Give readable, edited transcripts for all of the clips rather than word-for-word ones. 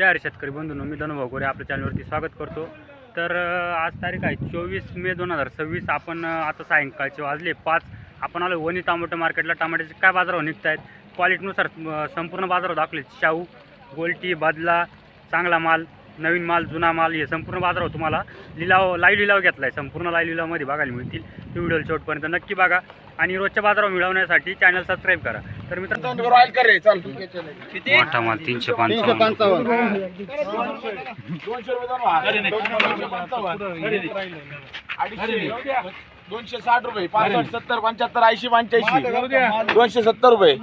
जय हरी शेतकरी बंधूंनो, मी धनुभाऊ गोरे आपल्या चॅनलवरती स्वागत करतो। तर आज तारीख आहे 24 मे 2026। आपण आता सायंकाळचे वाजले 5। आपण आलो वणी टोमॅटो मार्केटला। टमाट्याचे काय बाजारभाव निघत आहेत क्वालिटीनुसार संपूर्ण बाजारभाव दाखवले। शाहू, गोल्टी, बदला, चांगला माल, नवीन माल, जुना माल, हे संपूर्ण बाजारभाव तुम्हाला लाईव्ह लिलाव घेतला आहे। संपूर्ण लाईव्ह लिलावमध्ये बघायला मिळतील। व्हिडिओ शेवटपर्यंत नक्की बघा आणि रोजच्या बाजारभाव मिळवण्यासाठी चॅनल सबस्क्राईब करा। तर मित्रांनो मोठा माल 355 260 रुपये 65 70 75 80 85 270 रुपये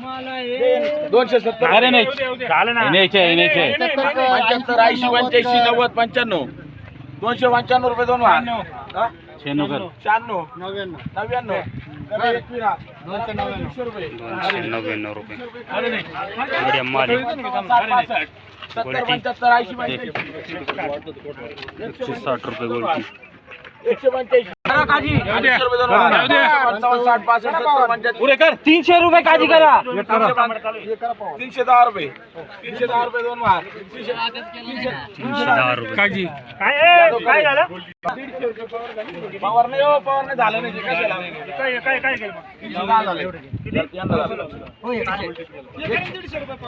270 अरे नाही झालं ना 75 80 85 90 95 295 रुपये दोन वार 96 99 99 299 रुपये 299 रुपये मीडियम माल 70 75 80 160 रुपये गोल्टी 185 काजी 300 रुपये दोन वार 55 60 65 70 पुरे कर 300 रुपये काजी करा 310 रुपये 310 रुपये दोन वार 310 रुपये काजी काय झालं पवार नाही झालं नाही कशाला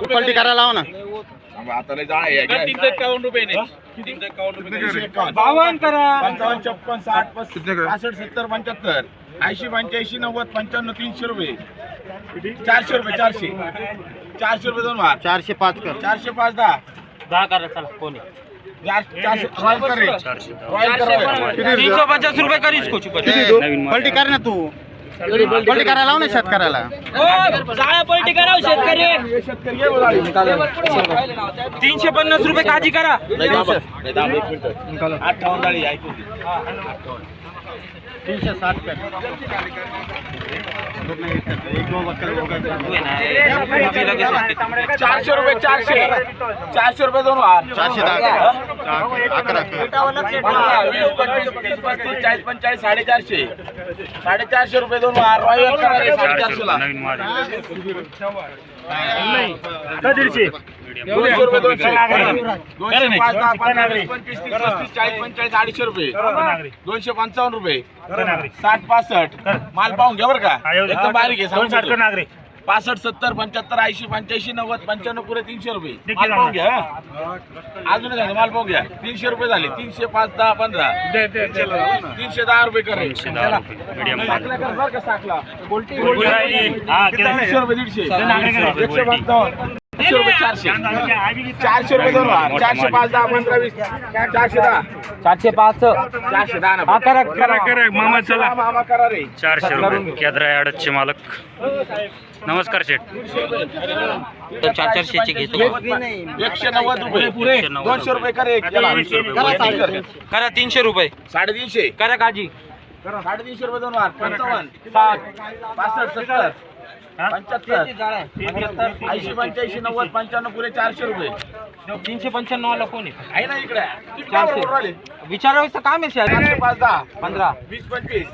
क्वालिटी करायला लावा ना। आता लय जाळ आहे 351 रुपये नाही 52 करा 55 56 60 70 75 80 85 90 95 300 रुपये 400 रुपये 400 रुपये दोन वार 405 कर 405 10 करा चला कोणी 400 रॉयल कर रे 350 रुपये करीस कोची नवीन माल पलटी कर ना तू पलटी करायला लाव ना शेतकऱ्याला जाळ्या पलटी करा शेतकरी शेतकरी ये बोला 350 रुपये काजी करा 58 डाळी ऐकू 360 कर चारशे रुपये 400 रुपये दोन वार 410 11 20 25 30 35 40 45 450 450 रुपये दोन वार रॉयल करा रे 450 ला नवीन माल 200 रुपये 200 रुपये 255 रुपये 60 65 माल पाहून घ्या बरं का एकदम बारीक आहे 65 70 75 80 85 90 95 पुरे 300 रुपये माल पाहून घ्या अजून झाले माल पाहून घ्या 300 रुपये झाले 300 5 10 15 310 रुपये कर 310 रुपये मीडियम माल साखला कर बरं का साखला 300 रुपये 150 155 400 रुपये 400 रुपये दोन 400 5 10 15 20 410 405 410 ना करा मामा चला मामा करा रे 400 रुपये केद्रा यार्डचे मालक। नमस्कार शेठ। 400 चे घेतो 190 रुपये 200 रुपये कर एक करा 300 रुपये 350 करा काजी 350 रुपये दोन वार 55 65 70 75 80 85 90 95 पुरे 400 रुपये 395 वाला कोण आहे ना इकडे 400 विचारायचं काम आहे 405 10 15 20 25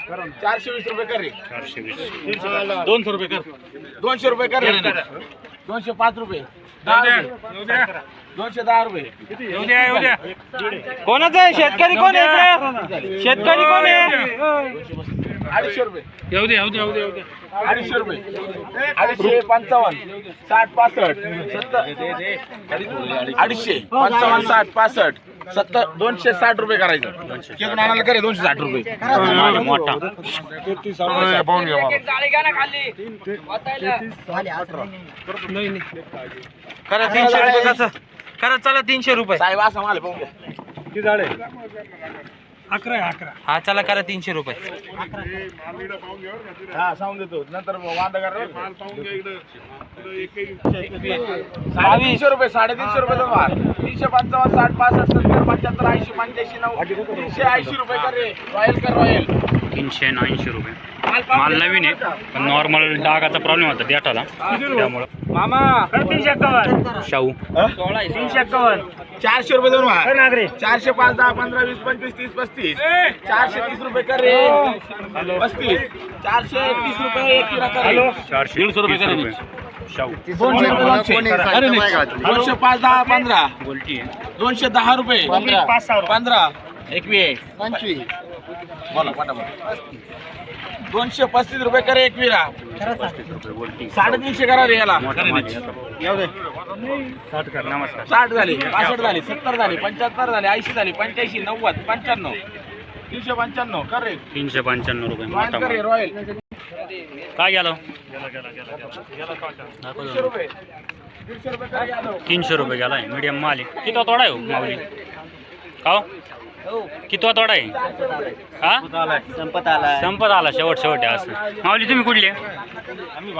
420 रुपये कर रे 420 200 रुपये कर 200 रुपये कर रे 205 रुपये 210 रुपये कोणाचं आहे शेतकरी कोण आहे शेतकरी कोण आहे 250 रुपये येऊ दे 250 रुपये 250 55 60 65 250 55 60 65 70 260 रुपये करायचं केक आणायला करे 260 रुपये मोठा करा 300 रुपये कसं करा चला 300 रुपये साहेब असं मला पाहून घ्या 11 हा चला करा 300 रुपये हा सांगून देतो नंतर वांदा करा 350 रुपये 350 रुपये दोन वार 355 60 65 70 75 80 85 90 380 रुपये कर रे रॉयल कर रॉयल 380 रुपये माल नवीन आहे पण नॉर्मल डागाचा प्रॉब्लेम होता देठाला त्यामुळं मामा शाहू 400 रुपये दोन वार 400 5 10 15 20 25 30 35 430 रुपये कर रे 35 430 रुपये एक किरा कर 430 रुपये शाहू 205 10 15 गोल्टी आहे 210 रुपये 15 21 25 बोला पटापट 235 रुपये करे एकविरा 35 रुपये गोल्टी 350 करा रे याला मोठा माल आहे. 60 कर नमस्कार 60 झाले 65 झाले 70 झाले 75 झाले 80 झाले 85 90 95 395 कर रे 395 रुपये जॉइन मोठा कर रे माल. रॉयल काय गेलं 300 रुपये 150 रुपये कर यादव 300 रुपये गेला आहे मीडियम माल आहे. किती तोडा आहे हो माऊली का किती तोडा आहे हा संपत आला शेवट आहे असं. माऊली तुम्ही कुठली आहे? आम्ही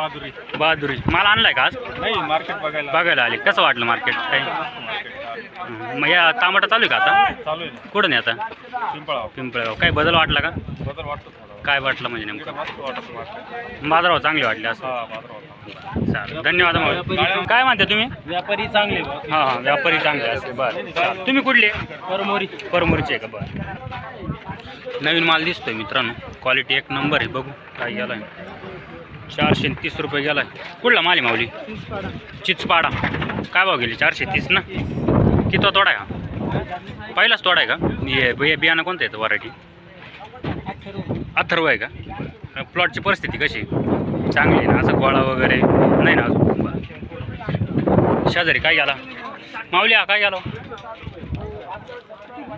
बहादुरी माल आणलाय का आज नाही मार्केट बघायला आले कसं वाटलं मार्केट काही मग या टमाटा चालू आहे का आता चालू आहे कुठं नाही आता पिंपळा पिंपळगाव काही बदल वाटला का बदल वाटतो थोडा काय वाटलं म्हणजे नेमकं मस्त वाटत बाजारावर चांगले वाटले असं चालेल धन्यवाद माऊली. काय म्हणते तुम्ही व्यापारी चांगले हां हां व्यापारी चांगले असते बरं चालेल. तुम्ही कुठले परमोरीचे आहे का बरं नवीन माल दिसतोय मित्रांनो क्वालिटी एक नंबर आहे बघू काय गेला आहे 430 रुपये गेला आहे. कुठला माल आहे माऊली चिचपाडा काय भाव गेली 430 ना किती तोडा आहे हा पहिलाच तोडा आहे का हे बियाणं कोणतं येतं व्हरायटी अथर्व आहे का प्लॉटची परिस्थिती कशी चांगली आहे ना असं गोळा वगैरे नाही ना अजून बरं. शेजारी काय गेला माऊली हा काय गेला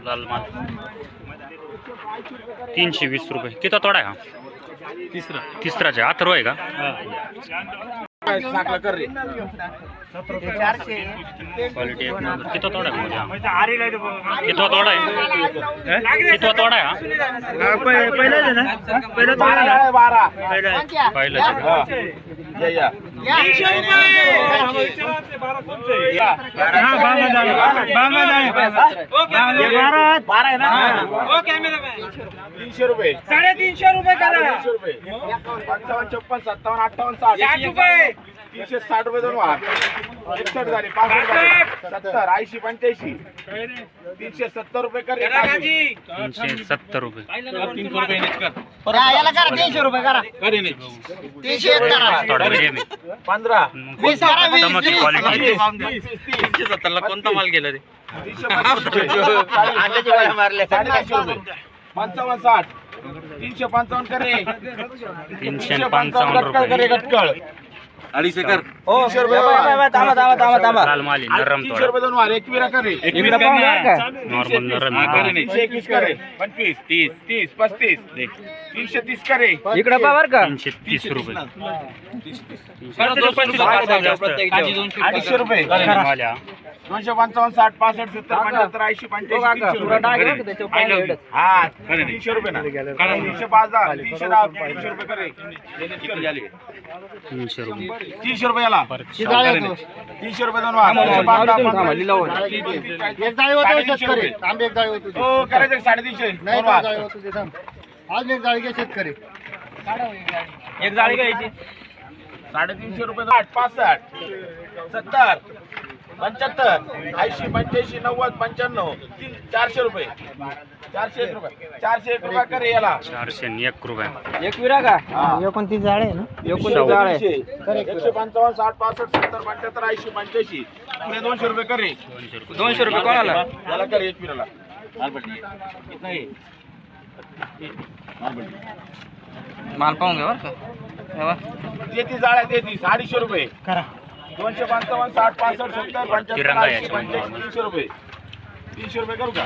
लाल माल 320 रुपये किती तोडा आहे हा तिसराच आहे अथर्व आहे का साखला कर रे क्वालिटी एक नंबर किती तोडा आहे म्हणजे किती तोडा आहे किती तोडा आहे हा 12 पहिलं आहे का? या बारा आहे ना 300 रुपये 350 रुपये करा 300 रुपये 55 56 57 58 60 रुपये 360 रुपये दोन वार 61 झाले 65 झाले 70 80 85 370 रुपये कर 370 रुपये याला करा 300 रुपये करा 301 करा थोडा medium आहे. 15 20 करा 20 टमाटी क्वालिटी 370 ला कोणता माल गेला रे 355 60 355 करे 355 रुपये गटकळ 250 कर लाल माली नरम 300 थोडा रुपये दोन वार एकविरा करे नॉर्मल नरम आहे. 321 करे 25 30 30 35 330 करे इकडे पा बर का 330 रुपये 250 रुपये माल्या 255 60 65 70 75 80 85 हा 300 रुपये ना 305 300 रुपये करे 300 रुपये 300 रुपये याला परत 300 रुपये दोन वार एक जाळी होतो शेतकरी आंबे एक जाळी होतो हो करायचं 350 नाही दोन वार जाळी होतो ते थांब आज एक जाळी घे शेतकरी एक जाळी घ्यायची 350 रुपये 65 70 75 80 85 90 95 400 रुपये 401 रुपये 401 रुपये करे याला 401 रुपये एक विरा का हा. 29 जाळे आहे ना 29 शाहू. जाळे 155 60 65 70 75 80 85 पुढे 200 रुपये करे 200 रुपये कोणाला याला करे एक पिराला माल पाहून घ्या बरं का तेहतीस जाळ्या 33 250 रुपये करा 255 60 65 70 75 तिरंगा 80 याच्या 85 300 रुपये 300 रुपये करू का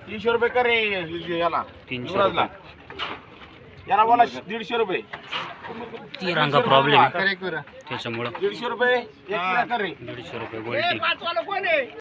300 रुपये करे याला 300 युवराजला. याला बोला 150 रुपये तिरंगा प्रॉब्लेम आहे कर एक वेळा त्याच्यामुळं 150 रुपये एक पिरा करे 150 रुपये गोल्टी